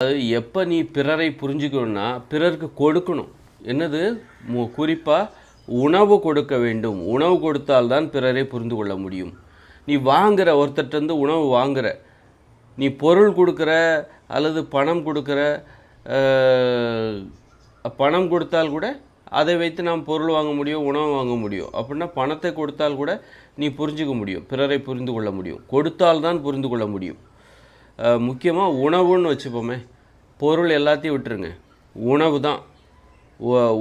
அது எப்போ நீ பிறரை புரிஞ்சுக்கணும்னா பிறருக்கு கொடுக்கணும். என்னது குறிப்பாக உணவு கொடுக்க வேண்டும். உணவு கொடுத்தால்தான் பிறரை புரிந்து கொள்ள முடியும். நீ வாங்குகிற ஒருத்தர்கிட்ட உணவு வாங்குகிற, நீ பொருள் கொடுக்குற அல்லது பணம் கொடுக்குற, பணம் கொடுத்தால் கூட அதை வைத்து நாம் பொருள் வாங்க முடியும், உணவு வாங்க முடியும். அப்படின்னா பணத்தை கொடுத்தால் கூட நீ புரிஞ்சுக்க முடியும், பிறரை புரிந்து கொள்ள முடியும். கொடுத்தால்தான் புரிந்து கொள்ள முடியும். முக்கியமாக உணவுன்னு வச்சுப்போமே, பொருள் எல்லாத்தையும் விட்டுருங்க, உணவு தான்.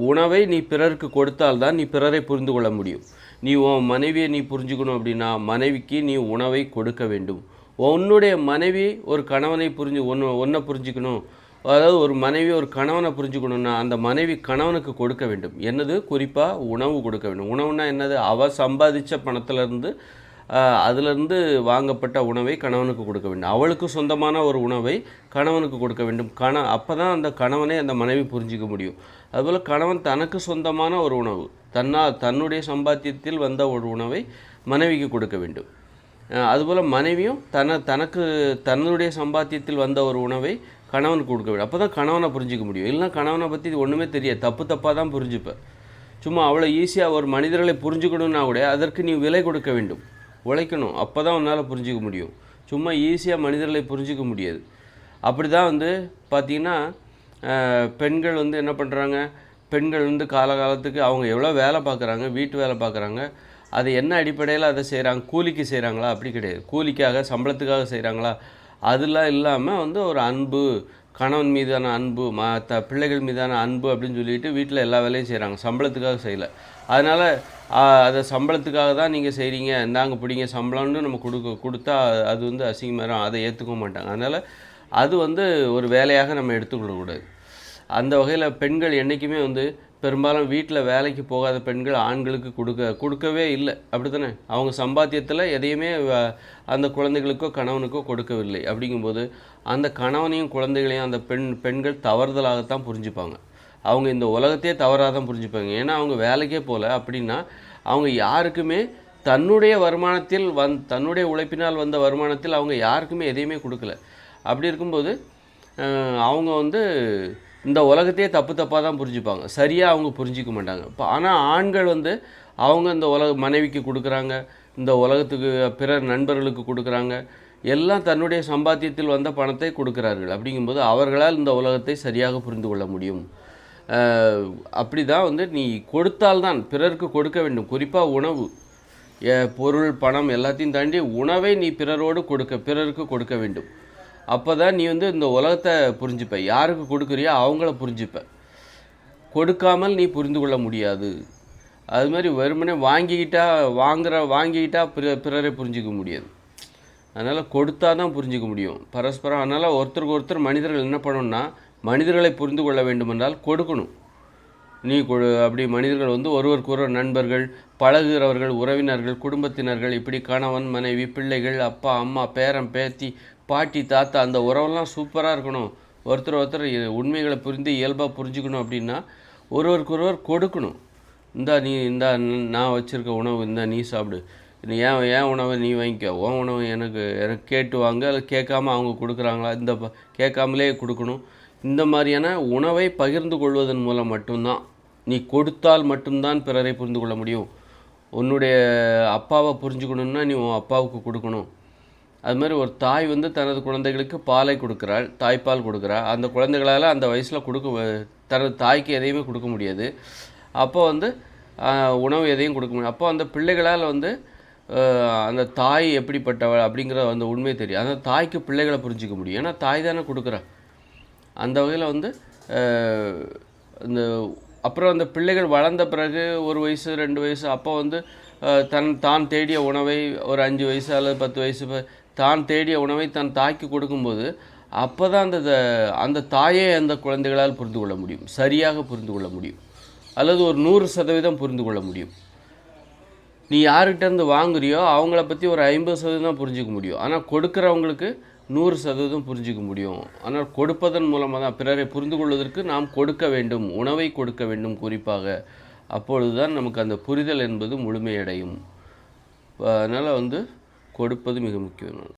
உணவை நீ பிறருக்கு கொடுத்தால்தான் நீ பிறரை புரிந்து கொள்ள முடியும். நீ உன் மனைவியை நீ புரிஞ்சுக்கணும் அப்படின்னா மனைவிக்கு நீ உணவை கொடுக்க வேண்டும். உன்னுடைய மனைவி ஒரு கணவனை ஒன்றை புரிஞ்சுக்கணும், அதாவது ஒரு மனைவி ஒரு கணவனை புரிஞ்சுக்கணுன்னா அந்த மனைவி கணவனுக்கு கொடுக்க வேண்டும். என்னது? குறிப்பாக உணவு கொடுக்க வேண்டும். உணவுன்னா என்னது? அவள் சம்பாதித்த பணத்திலேருந்து அதிலிருந்து வாங்கப்பட்ட உணவை கணவனுக்கு கொடுக்க வேண்டும். அவளுக்கு சொந்தமான ஒரு உணவை கணவனுக்கு கொடுக்க வேண்டும். அப்போ தான் அந்த கணவனை அந்த மனைவி புரிஞ்சிக்க முடியும். அதுபோல் கணவன் தனக்கு சொந்தமான ஒரு உணவு, தன்னுடைய சம்பாத்தியத்தில் வந்த ஒரு உணவை மனைவிக்கு கொடுக்க வேண்டும். அதுபோல் மனைவியும் தன்னுடைய சம்பாத்தியத்தில் வந்த ஒரு உணவை கணவனுக்கு கொடுக்க வேண்டும். அப்போ தான் கணவனை புரிஞ்சிக்க முடியும். இல்லைனா கணவனை பற்றி இது ஒன்றுமே தெரியாது, தப்பாக தான் புரிஞ்சுப்பேன். சும்மா அவ்வளோ ஈஸியாக ஒரு மனிதர்களை புரிஞ்சுக்கணுன்னா கூட அதற்கு நீ விலை கொடுக்க வேண்டும், உழைக்கணும். அப்போ தான் உன்னால் புரிஞ்சிக்க முடியும். சும்மா ஈஸியாக மனிதர்களை புரிஞ்சிக்க முடியாது. அப்படி தான் பார்த்திங்கன்னா பெண்கள் என்ன பண்ணுறாங்க, பெண்கள் காலகாலத்துக்கு அவங்க எவ்வளோ வேலை பார்க்குறாங்க, வீட்டு வேலை பார்க்குறாங்க. அது என்ன அடிப்படையில் அதை செய்கிறாங்க? கூலிக்கு செய்கிறாங்களா? அப்படி கிடையாது. கூலிக்காக சம்பளத்துக்காக செய்கிறாங்களா? அதெல்லாம் இல்லாமல் ஒரு அன்பு, கணவன் மீதான அன்பு, பிள்ளைகள் மீதான அன்பு அப்படின்னு சொல்லிட்டு வீட்டில் எல்லா வேலையும் செய்கிறாங்க, சம்பளத்துக்காக செய்யலை. அதனால் அதை சம்பளத்துக்காக தான் நீங்கள் செய்கிறீங்க, இந்தாங்க பிடிங்க சம்பளம்னு நம்ம கொடுத்தா அது அசிங்கமாக அதை ஏற்றுக்க மாட்டாங்க. அதனால் அது ஒரு வேலையாக நம்ம எடுத்துக்கொள்ளக்கூடாது. அந்த வகையில் பெண்கள் என்றைக்குமே பெரும்பாலும் வீட்டில் வேலைக்கு போகாத பெண்கள் ஆண்களுக்கு கொடுக்கவே இல்லை, அப்படி தானே? அவங்க சம்பாத்தியத்தில் எதையுமே அந்த குழந்தைகளுக்கோ கணவனுக்கோ கொடுக்கவில்லை. அப்படிங்கும்போது அந்த கணவனையும் குழந்தைகளையும் அந்த பெண்கள் தவறுதலாகத்தான் புரிஞ்சுப்பாங்க. அவங்க இந்த உலகத்தையே தவறாக தான் புரிஞ்சுப்பாங்க. ஏன்னா அவங்க வேலைக்கே போகல அப்படின்னா அவங்க யாருக்குமே தன்னுடைய வருமானத்தில் தன்னுடைய உழைப்பினால் வந்த வருமானத்தில் அவங்க யாருக்குமே எதையுமே கொடுக்கல. அப்படி இருக்கும்போது அவங்க இந்த உலகத்தையே தப்பாக தான் புரிஞ்சுப்பாங்க, சரியாக அவங்க புரிஞ்சிக்க மாட்டாங்க. இப்போ ஆனால் ஆண்கள் அவங்க இந்த மனைவிக்கு கொடுக்குறாங்க, இந்த உலகத்துக்கு பிறர் நண்பர்களுக்கு கொடுக்குறாங்க, எல்லாம் தன்னுடைய சம்பாத்தியத்தில் வந்த பணத்தை கொடுக்குறார்கள். அப்படிங்கும்போது அவர்களால் இந்த உலகத்தை சரியாக புரிந்து கொள்ள முடியும். அப்படி தான் நீ கொடுத்தால்தான் பிறருக்கு கொடுக்க வேண்டும். குறிப்பாக உணவு, பொருள், பணம் எல்லாத்தையும் தாண்டி உணவை நீ பிறருக்கு கொடுக்க வேண்டும். அப்போ தான் நீ இந்த உலகத்தை புரிஞ்சுப்ப. யாருக்கு கொடுக்குறியோ அவங்கள புரிஞ்சுப்ப. கொடுக்காமல் நீ புரிந்து கொள்ள முடியாது. அது மாதிரி வெறுமனே வாங்கிக்கிட்டா பிறரை புரிஞ்சிக்க முடியாது. அதனால் கொடுத்தா தான் புரிஞ்சிக்க முடியும் பரஸ்பரம். அதனால் ஒருத்தருக்கு ஒருத்தர் மனிதர்கள் என்ன பண்ணணும்னா, மனிதர்களை புரிந்து கொள்ள வேண்டுமென்றால் கொடுக்கணும். நீ அப்படி மனிதர்கள் ஒருவருக்கு ஒருவர் நண்பர்கள், பழகுகிறவர்கள், உறவினர்கள், குடும்பத்தினர்கள், இப்படி கணவன் மனைவி, பிள்ளைகள், அப்பா அம்மா, பேரன் பேத்தி, பாட்டி தாத்தா, அந்த உறவெல்லாம் சூப்பராக இருக்கணும். ஒருத்தர் உண்மைகளை புரிந்து இயல்பாக புரிஞ்சுக்கணும். அப்படின்னா ஒருவருக்கு ஒருவர் கொடுக்கணும். நான் வச்சுருக்க உணவு நீ சாப்பிடு, ஏன் உணவை நீ வாங்கிக்க, உன் உணவு எனக்கு கேட்டு வாங்க, அல்லது கேட்காம அவங்க கொடுக்குறாங்களா, கேட்காமலே கொடுக்கணும். இந்த மாதிரியான உணவை பகிர்ந்து கொள்வதன் மூலம் மட்டும்தான், நீ கொடுத்தால் மட்டும்தான் பிறரை புரிந்து கொள்ள முடியும். உன்னுடைய அப்பாவை புரிஞ்சுக்கணுன்னா நீ உன் அப்பாவுக்கு கொடுக்கணும். அது மாதிரி ஒரு தாய் தனது குழந்தைகளுக்கு பாலை கொடுக்குறாள், தாய்ப்பால் கொடுக்குறாள். அந்த குழந்தைகளால் அந்த வயசில் தனது தாய்க்கு எதையுமே கொடுக்க முடியாது. அப்போ உணவு எதையும் கொடுக்க முடியாது. அப்போ அந்த பிள்ளைகளால் அந்த தாய் எப்படிப்பட்டவள் அப்படிங்கிற அந்த உண்மை தெரியும். அந்த தாய்க்கு பிள்ளைகளை புரிஞ்சிக்க முடியும், ஏன்னா தாய் தானே கொடுக்குறா. அந்த வகையில் அப்புறம் அந்த பிள்ளைகள் வளர்ந்த பிறகு 1 வயசு 2 வயசு அப்போ தான் தேடிய உணவை ஒரு 5 வயசு அல்லது 10 வயசு தான் தேடிய உணவை தன் தாய்க்கு கொடுக்கும்போது அப்போ தான் அந்த தாயே அந்த குழந்தைகளால் புரிந்து கொள்ள முடியும், சரியாக புரிந்து கொள்ள முடியும், அல்லது ஒரு 100% புரிந்து கொள்ள முடியும். நீ யார்கிட்டேருந்து வாங்குறியோ அவங்கள பற்றி ஒரு 50% புரிஞ்சிக்க முடியும். ஆனால் கொடுக்குறவங்களுக்கு 100% புரிஞ்சிக்க முடியும். ஆனால் கொடுப்பதன் மூலமாக தான் பிறரை புரிந்து கொள்வதற்கு நாம் கொடுக்க வேண்டும், உணவை கொடுக்க வேண்டும் குறிப்பாக. அப்பொழுது தான் நமக்கு அந்த புரிதல் என்பது முழுமையடையும். அதனால் கொடுப்பது மிக முக்கியம்.